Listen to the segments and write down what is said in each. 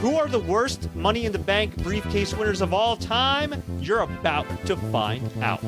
Who are the worst Money in the Bank briefcase winners of all time? You're about to find out.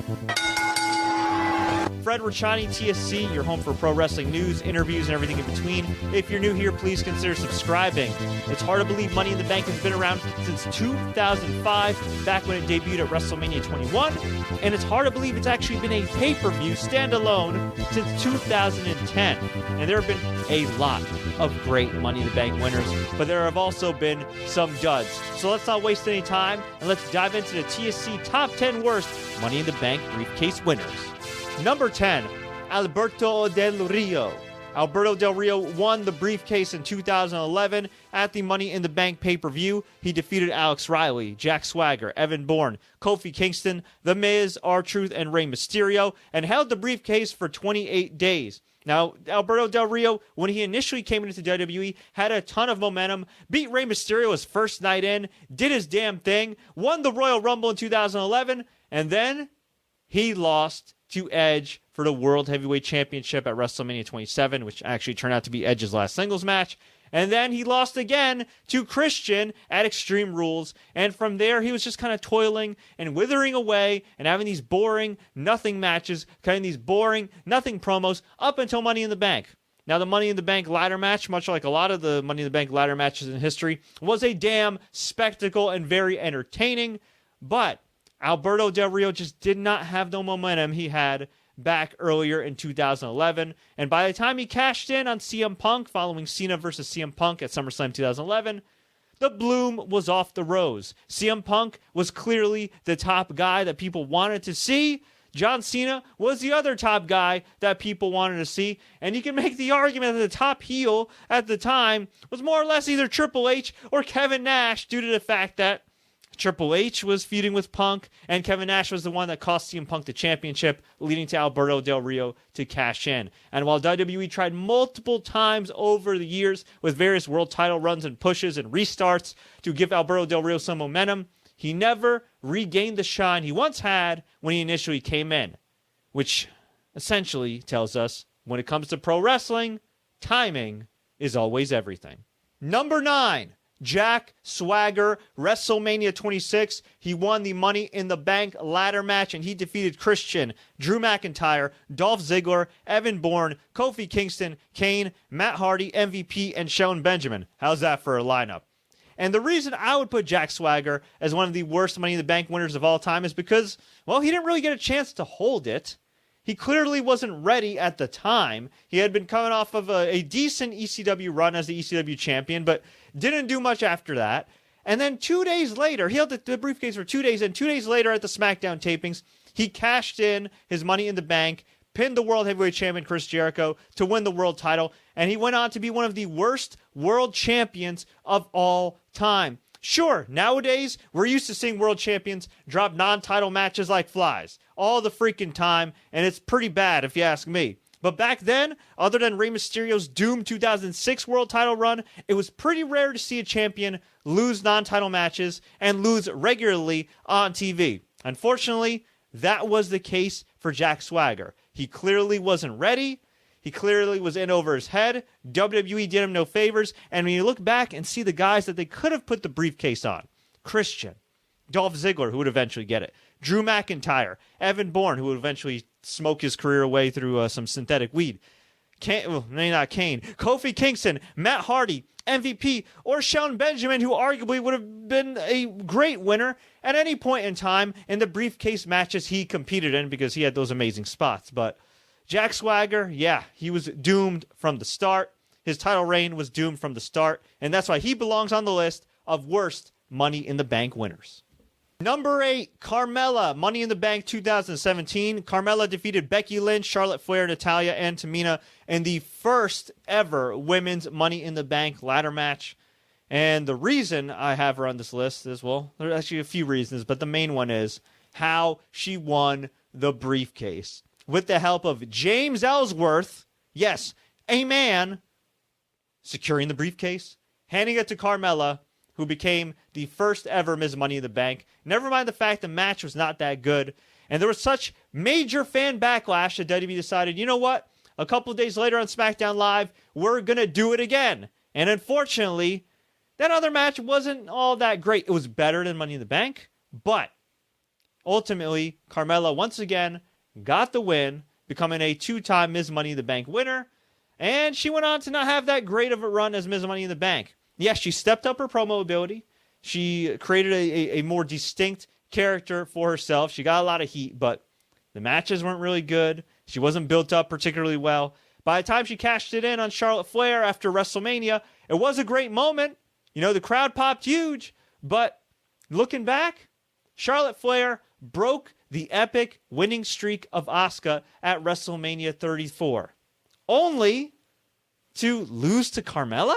Fred Richani, TSC, your home for pro wrestling news, interviews, and everything in between. If you're new here, please consider subscribing. It's hard to believe Money in the Bank has been around since 2005, back when it debuted at WrestleMania 21, and it's hard to believe it's actually been a pay-per-view standalone since 2010. And there have been a lot of great Money in the Bank winners, but there have also been some duds. So let's not waste any time, and let's dive into the TSC Top 10 Worst Money in the Bank briefcase winners. Number 10, Alberto Del Rio. Alberto Del Rio won the briefcase in 2011 at the Money in the Bank pay-per-view. He defeated Alex Riley, Jack Swagger, Evan Bourne, Kofi Kingston, The Miz, R-Truth, and Rey Mysterio, and held the briefcase for 28 days. Now, Alberto Del Rio, when he initially came into WWE, had a ton of momentum, beat Rey Mysterio his first night in, did his damn thing, won the Royal Rumble in 2011, and then he lost to Edge for the World Heavyweight Championship at WrestleMania 27, which actually turned out to be Edge's last singles match. And then he lost again to Christian at Extreme Rules. And from there, he was just kind of toiling and withering away and having these boring, nothing matches, cutting these boring, nothing promos up until Money in the Bank. Now, the Money in the Bank ladder match, much like a lot of the Money in the Bank ladder matches in history, was a damn spectacle and very entertaining. But Alberto Del Rio just did not have the momentum he had back earlier in 2011. And by the time he cashed in on CM Punk following Cena versus CM Punk at SummerSlam 2011, the bloom was off the rose. CM Punk was clearly the top guy that people wanted to see. John Cena was the other top guy that people wanted to see. And you can make the argument that the top heel at the time was more or less either Triple H or Kevin Nash, due to the fact that Triple H was feuding with Punk, and Kevin Nash was the one that cost CM Punk the championship, leading to Alberto Del Rio to cash in. And while WWE tried multiple times over the years with various world title runs and pushes and restarts to give Alberto Del Rio some momentum, he never regained the shine he once had when he initially came in, which essentially tells us when it comes to pro wrestling, timing is always everything. Number 9. Jack Swagger, WrestleMania 26. He won the Money in the Bank ladder match, and he defeated Christian, Drew McIntyre, Dolph Ziggler, Evan Bourne, Kofi Kingston, Kane, Matt Hardy, MVP, and Shelton Benjamin. How's that for a lineup? And the reason I would put Jack Swagger as one of the worst Money in the Bank winners of all time is because, well, he didn't really get a chance to hold it. He clearly wasn't ready at the time. He had been coming off of a decent ECW run as the ECW champion, but didn't do much after that. And then 2 days later, he held the briefcase for 2 days, and 2 days later at the SmackDown tapings, he cashed in his Money in the Bank, pinned the World Heavyweight Champion Chris Jericho to win the world title, and he went on to be one of the worst world champions of all time. Sure, nowadays, we're used to seeing world champions drop non-title matches like flies all the freaking time, and it's pretty bad if you ask me. But back then, other than Rey Mysterio's doomed 2006 world title run, it was pretty rare to see a champion lose non-title matches and lose regularly on TV. Unfortunately, that was the case for Jack Swagger. He clearly wasn't ready. He clearly was in over his head. WWE did him no favors. And when you look back and see the guys that they could have put the briefcase on, Christian, Dolph Ziggler, who would eventually get it, Drew McIntyre, Evan Bourne, who would eventually smoke his career away through some synthetic weed, Kofi Kingston, Matt Hardy, MVP, or Shelton Benjamin, who arguably would have been a great winner at any point in time in the briefcase matches he competed in because he had those amazing spots. But Jack Swagger, yeah, he was doomed from the start. His title reign was doomed from the start, and that's why he belongs on the list of worst Money in the Bank winners. Number 8, Carmella, Money in the Bank 2017. Carmella defeated Becky Lynch, Charlotte Flair, Natalya, and Tamina in the first ever women's Money in the Bank ladder match. And the reason I have her on this list is, well, there's actually a few reasons, but the main one is how she won the briefcase. With the help of James Ellsworth, yes, a man, securing the briefcase, handing it to Carmella, who became the first ever Ms. Money in the Bank. Never mind the fact the match was not that good. And there was such major fan backlash that WWE decided, you know what? A couple of days later on SmackDown Live, we're going to do it again. And unfortunately, That other match wasn't all that great. It was better than Money in the Bank, but ultimately, Carmella once again got the win, becoming a 2-time Ms. Money in the Bank winner, and she went on to not have that great of a run as Ms. Money in the Bank. Yes, she stepped up her promo ability. She created a more distinct character for herself. She got a lot of heat, but the matches weren't really good. She wasn't built up particularly well. By the time she cashed it in on Charlotte Flair after WrestleMania, it was a great moment. You know, the crowd popped huge, but looking back, Charlotte Flair broke the epic winning streak of Asuka at WrestleMania 34, only to lose to Carmella,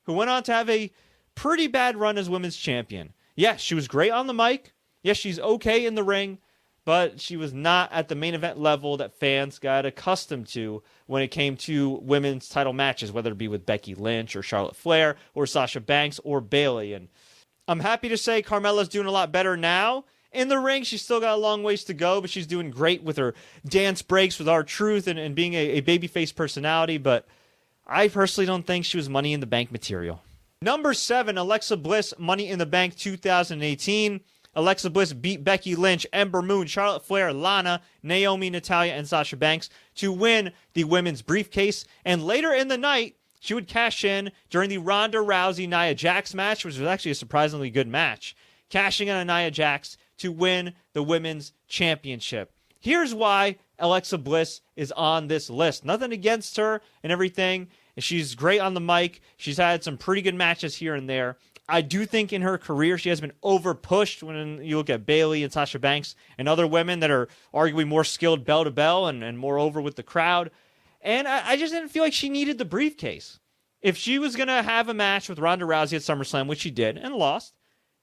who went on to have a pretty bad run as women's champion. Yes, she was great on the mic. Yes, she's okay in the ring, but she was not at the main event level that fans got accustomed to when it came to women's title matches, whether it be with Becky Lynch or Charlotte Flair or Sasha Banks or Bayley. And I'm happy to say Carmella's doing a lot better now. In the ring, she's still got a long ways to go, but she's doing great with her dance breaks with R-Truth and being a babyface personality, but I personally don't think she was Money in the Bank material. Number 7, Alexa Bliss, Money in the Bank 2018. Alexa Bliss beat Becky Lynch, Ember Moon, Charlotte Flair, Lana, Naomi, Natalya, and Sasha Banks to win the women's briefcase. And later in the night, she would cash in during the Ronda Rousey-Nia Jax match, which was actually a surprisingly good match, cashing in on Nia Jax to win the women's championship. Here's why Alexa Bliss is on this list. Nothing against her and everything. She's great on the mic. She's had some pretty good matches here and there. I do think in her career she has been over-pushed when you look at Bayley and Sasha Banks and other women that are arguably more skilled bell to bell and more over with the crowd. And I just didn't feel like she needed the briefcase. If she was going to have a match with Ronda Rousey at SummerSlam, which she did and lost,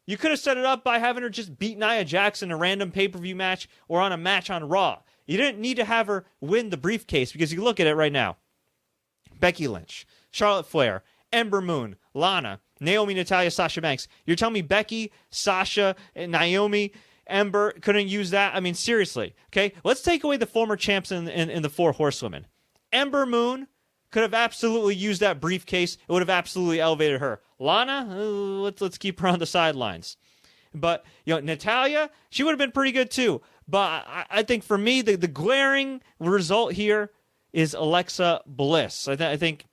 you could have set it up by having her just beat Nia Jax in a random pay-per-view match or on a match on Raw. You didn't need to have her win the briefcase because you look at it right now. Becky Lynch, Charlotte Flair, Ember Moon, Lana, Naomi, Natalya, Sasha Banks. You're telling me Becky, Sasha, and Naomi, Ember couldn't use that? I mean, seriously. Okay, let's take away the former champs in the 4 Horsewomen. Ember Moon could have absolutely used that briefcase. It would have absolutely elevated her. Lana, let's keep her on the sidelines. But, you know, Natalya, she would have been pretty good too. But I think for me, the glaring result here is Alexa Bliss. I think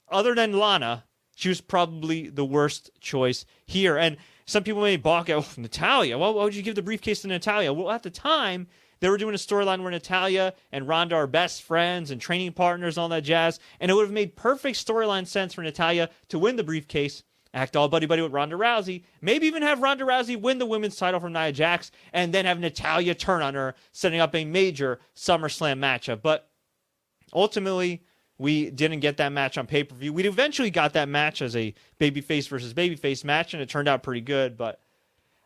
other than Lana, she was probably the worst choice here. And some people may balk at, Natalya, why would you give the briefcase to Natalya? Well, at the time, they were doing a storyline where Natalya and Ronda are best friends and training partners and all that jazz. And it would have made perfect storyline sense for Natalya to win the briefcase, act all buddy-buddy with Ronda Rousey, maybe even have Ronda Rousey win the women's title from Nia Jax, and then have Natalya turn on her, setting up a major SummerSlam matchup. But ultimately, we didn't get that match on pay-per-view. We eventually got that match as a babyface versus babyface match, and it turned out pretty good. But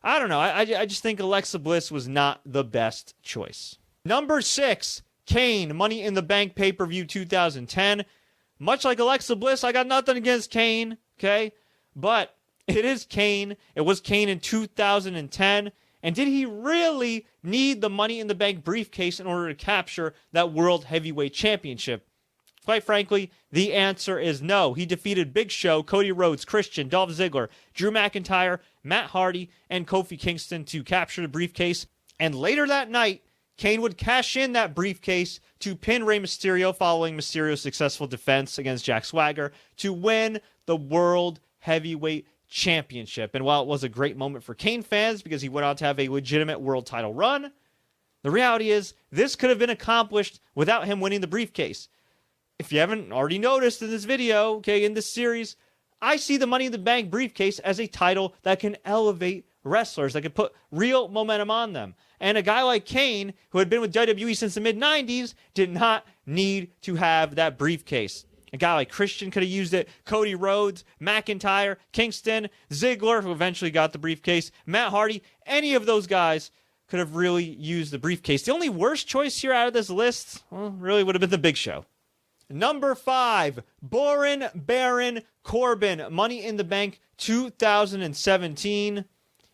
I don't know. I just think Alexa Bliss was not the best choice. Number 6, Kane, Money in the Bank pay-per-view 2010. Much like Alexa Bliss, I got nothing against Kane, okay? But it is Kane. It was Kane in 2010. And did he really need the Money in the Bank briefcase in order to capture that World Heavyweight Championship? Quite frankly, the answer is no. He defeated Big Show, Cody Rhodes, Christian, Dolph Ziggler, Drew McIntyre, Matt Hardy, and Kofi Kingston to capture the briefcase. And later that night, Kane would cash in that briefcase to pin Rey Mysterio following Mysterio's successful defense against Jack Swagger to win the World Heavyweight Championship. And while it was a great moment for Kane fans because he went on to have a legitimate world title run, the reality is this could have been accomplished without him winning the briefcase. If you haven't already noticed in this video, okay, in this series, I see the Money in the Bank briefcase as a title that can elevate wrestlers, that can put real momentum on them. And a guy like Kane, who had been with WWE since the mid-90s, did not need to have that briefcase. A guy like Christian could have used it. Cody Rhodes, McIntyre, Kingston, Ziggler, who eventually got the briefcase, Matt Hardy, any of those guys could have really used the briefcase. The only worst choice here out of this list, well, really would have been the Big Show. Number 5, Baron Corbin, Money in the Bank 2017.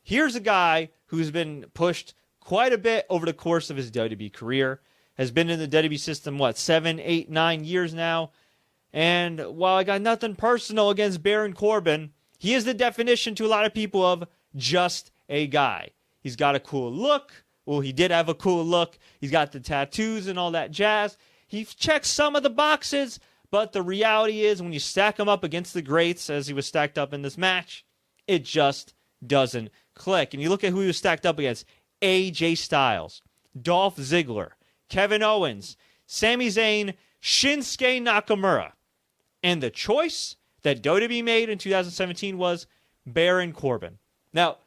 Here's a guy who's been pushed quite a bit over the course of his WWE career. Has been in the WWE system, 7, 8, 9 years now. And while I got nothing personal against Baron Corbin, He is the definition to a lot of people of just a guy. He's got a cool look. Well, he did have a cool look. He's got the tattoos and all that jazz. He checks some of the boxes, but the reality is when you stack him up against the greats, as he was stacked up in this match, it just doesn't click. And you look at who he was stacked up against: AJ Styles, Dolph Ziggler, Kevin Owens, Sami Zayn, Shinsuke Nakamura. And the choice that WWE made in 2017 was Baron Corbin. Now,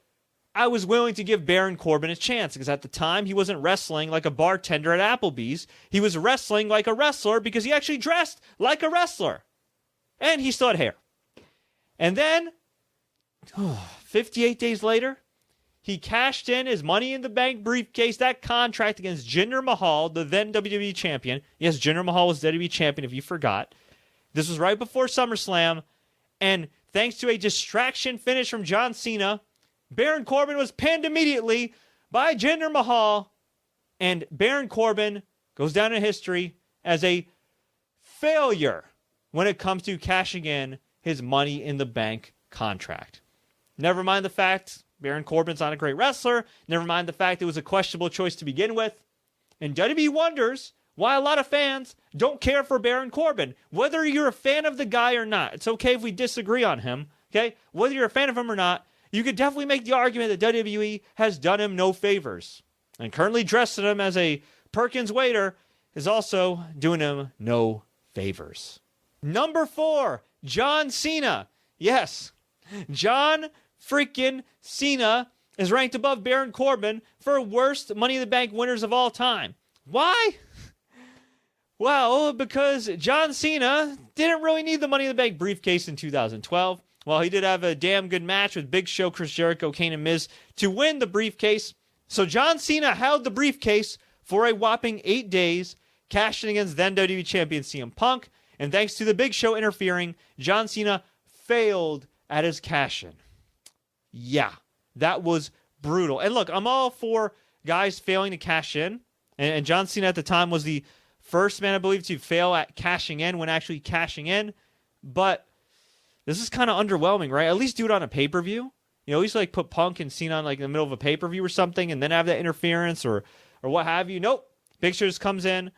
I was willing to give Baron Corbin a chance because at the time he wasn't wrestling like a bartender at Applebee's. He was wrestling like a wrestler because he actually dressed like a wrestler. And he still had hair. And then, 58 days later, he cashed in his Money in the Bank briefcase, that contract against Jinder Mahal, the then WWE champion. Yes, Jinder Mahal was WWE champion if you forgot. This was right before SummerSlam. And thanks to a distraction finish from John Cena, Baron Corbin was pinned immediately by Jinder Mahal, and Baron Corbin goes down in history as a failure when it comes to cashing in his Money in the Bank contract. Never mind the fact Baron Corbin's not a great wrestler. Never mind the fact it was a questionable choice to begin with. And WWE wonders why a lot of fans don't care for Baron Corbin. Whether you're a fan of the guy or not, it's okay if we disagree on him, okay? Whether you're a fan of him or not, you could definitely make the argument that WWE has done him no favors. And currently dressing him as a Perkins waiter is also doing him no favors. Number 4, John Cena. Yes, John freaking Cena is ranked above Baron Corbin for worst Money in the Bank winners of all time. Why? Well, because John Cena didn't really need the Money in the Bank briefcase in 2012. Well, he did have a damn good match with Big Show, Chris Jericho, Kane, and Miz to win the briefcase. So John Cena held the briefcase for a whopping 8 days, cashing against then WWE Champion CM Punk. And thanks to the Big Show interfering, John Cena failed at his cash-in. Yeah, that was brutal. And look, I'm all for guys failing to cash in. And John Cena at the time was the first man, I believe, to fail at cashing in when actually cashing in. But this is kind of underwhelming, right? At least do it on a pay-per-view. You know, at least like put Punk and Cena on like in the middle of a pay-per-view or something and then have that interference or what have you. Nope. Big Show just comes in.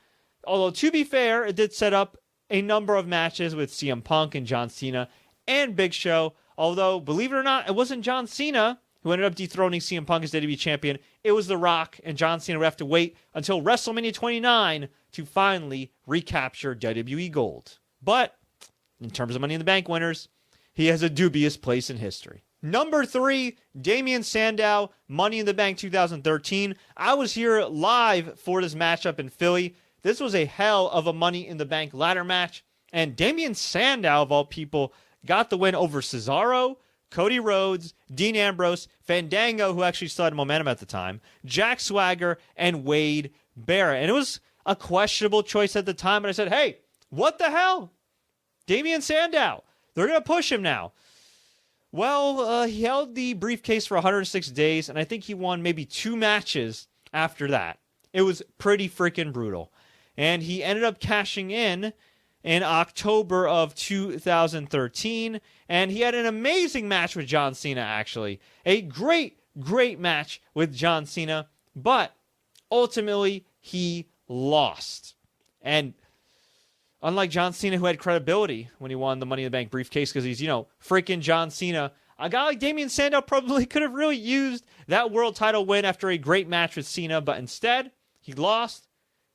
Although, to be fair, it did set up a number of matches with CM Punk and John Cena and Big Show. Although, believe it or not, it wasn't John Cena who ended up dethroning CM Punk as WWE Champion. It was The Rock, and John Cena would have to wait until WrestleMania 29 to finally recapture WWE Gold. But, in terms of Money in the Bank winners, he has a dubious place in history. Number 3, Damian Sandow, Money in the Bank 2013. I was here live for this matchup in Philly. This was a hell of a Money in the Bank ladder match. And Damian Sandow, of all people, got the win over Cesaro, Cody Rhodes, Dean Ambrose, Fandango, who actually still had momentum at the time, Jack Swagger, and Wade Barrett. And it was a questionable choice at the time, but I said, hey, what the hell? Damian Sandow. They're going to push him now. Well, he held the briefcase for 106 days, and I think he won maybe 2 matches after that. It was pretty freaking brutal. And he ended up cashing in October of 2013, and he had an amazing match with John Cena, actually. A great, great match with John Cena, but ultimately he lost. And unlike John Cena, who had credibility when he won the Money in the Bank briefcase because he's, freaking John Cena, a guy like Damian Sandow probably could have really used that world title win after a great match with Cena, but instead, he lost.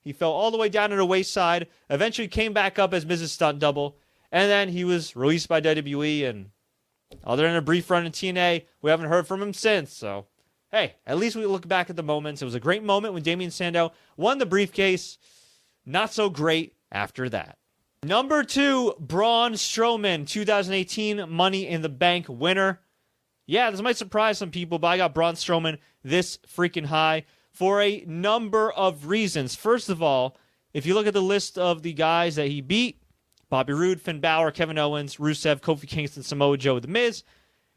He fell all the way down to the wayside, eventually came back up as Miz's stunt double, and then he was released by WWE, and other than a brief run in TNA, we haven't heard from him since, so hey, at least we look back at the moments. It was a great moment when Damian Sandow won the briefcase. Not so great after that. Number 2, Braun Strowman, 2018 Money in the Bank winner. Yeah, this might surprise some people, but I got Braun Strowman this freaking high for a number of reasons. First of all, if you look at the list of the guys that he beat, Bobby Roode, Finn Balor, Kevin Owens, Rusev, Kofi Kingston, Samoa Joe, The Miz,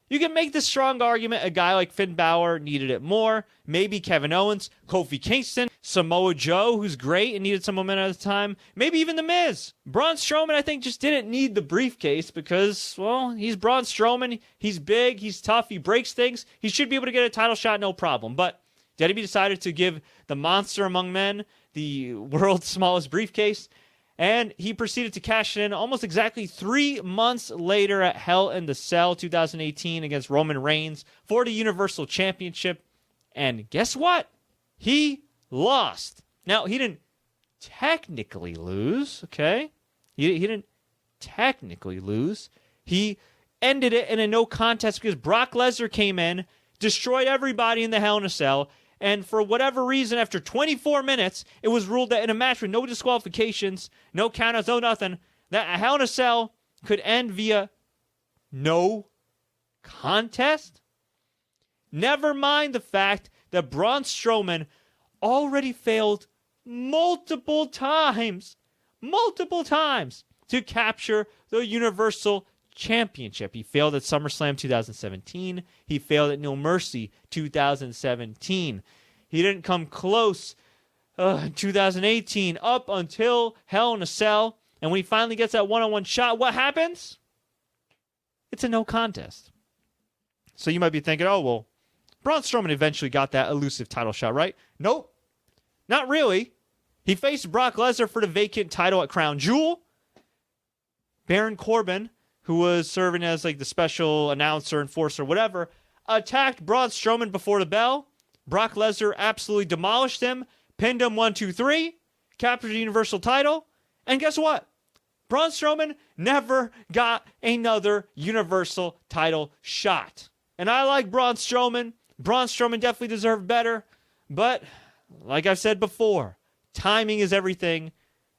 You can make the strong argument a guy like Finn Balor needed it more. Maybe Kevin Owens, Kofi Kingston, Samoa Joe, who's great and needed some momentum at the time. Maybe even The Miz. Braun Strowman, I think, just didn't need the briefcase because, well, he's Braun Strowman. He's big, he's tough, he breaks things. He should be able to get a title shot, no problem. But WWE decided to give the monster among men the world's smallest briefcase. And he proceeded to cash it in almost exactly 3 months later at Hell in the Cell 2018 against Roman Reigns for the Universal Championship. And guess what? He lost. Now, he didn't technically lose, okay? He didn't technically lose. He ended it in a no contest because Brock Lesnar came in, destroyed everybody in the Hell in a Cell, and for whatever reason, after 24 minutes, it was ruled that in a match with no disqualifications, no countouts, no nothing, that a Hell in a Cell could end via no contest. Never mind the fact that Braun Strowman already failed multiple times to capture the Universal Championship. He failed at SummerSlam 2017. He failed at No Mercy 2017. He didn't come close in 2018 up until Hell in a Cell. And when he finally gets that one-on-one shot, what happens? It's a no contest. So you might be thinking, oh, well, Braun Strowman eventually got that elusive title shot, right? Nope. Not really. He faced Brock Lesnar for the vacant title at Crown Jewel. Baron Corbin, who was serving as like the special announcer, enforcer, whatever, attacked Braun Strowman before the bell. Brock Lesnar absolutely demolished him, pinned him 1, 2, 3, captured the Universal title, and guess what? Braun Strowman never got another Universal title shot. And I like Braun Strowman. Braun Strowman definitely deserved better, but like I've said before, timing is everything,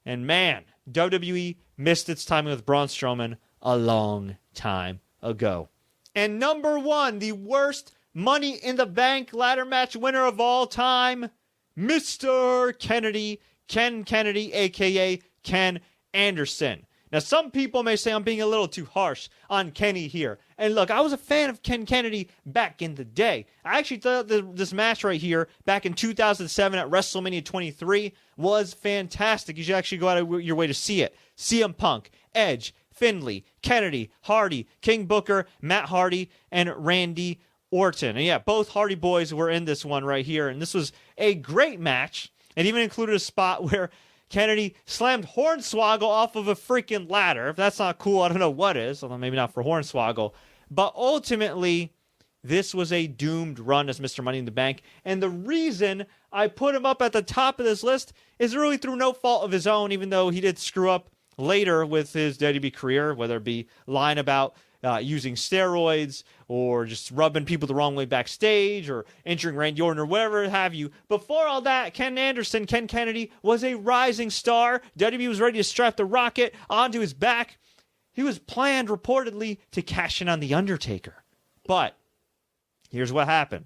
and man, WWE missed its timing with Braun Strowman a long time ago. And number 1, the worst Money in the Bank ladder match winner of all time, Mr. Kennedy, Ken Kennedy, a.k.a. Ken Anderson. Now, some people may say I'm being a little too harsh on Kenny here. And look, I was a fan of Ken Kennedy back in the day. I actually thought this match right here back in 2007 at WrestleMania 23 was fantastic. You should actually go out of your way to see it. CM Punk, Edge, Finley, Kennedy, Hardy, King Booker, Matt Hardy, and Randy Orton. And yeah, both Hardy boys were in this one right here. And this was a great match. It even included a spot where Kennedy slammed Hornswoggle off of a freaking ladder. If that's not cool, I don't know what is. Although maybe not for Hornswoggle. But ultimately, this was a doomed run as Mr. Money in the Bank. And the reason I put him up at the top of this list is really through no fault of his own, even though he did screw up later with his WWE career, whether it be lying about using steroids or just rubbing people the wrong way backstage or injuring Randy Orton or whatever have you. Before all that, Ken Anderson, Ken Kennedy, was a rising star. WWE was ready to strap the rocket onto his back. He was planned reportedly to cash in on The Undertaker. But here's what happened.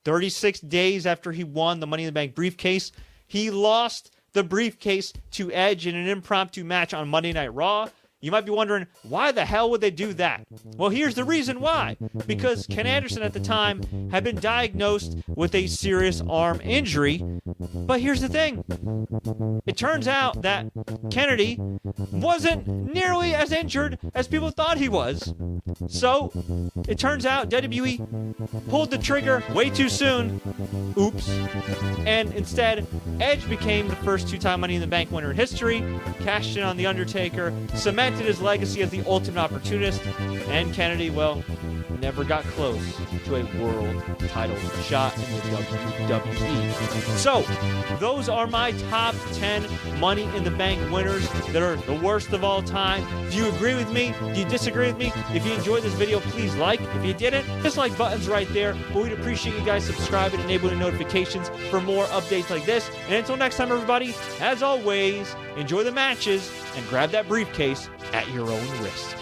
36 days after he won the Money in the Bank briefcase, he lost the briefcase to Edge in an impromptu match on Monday Night Raw. You might be wondering, why the hell would they do that? Well, here's the reason why. Because Ken Anderson at the time had been diagnosed with a serious arm injury. But here's the thing. It turns out that Kennedy wasn't nearly as injured as people thought he was. So, it turns out WWE pulled the trigger way too soon. Oops. And instead, Edge became the first two-time Money in the Bank winner in history, cashed in on The Undertaker, cemented his legacy as the ultimate opportunist, and Kennedy, well, never got close to a world title shot in the WWE. So, those are my top 10 Money in the Bank winners that are the worst of all time. Do you agree with me? Do you disagree with me? If you enjoyed this video, please like. If you didn't, dislike button's right there. But we'd appreciate you guys subscribing and enabling notifications for more updates like this. And until next time, everybody, as always, enjoy the matches and grab that briefcase at your own risk.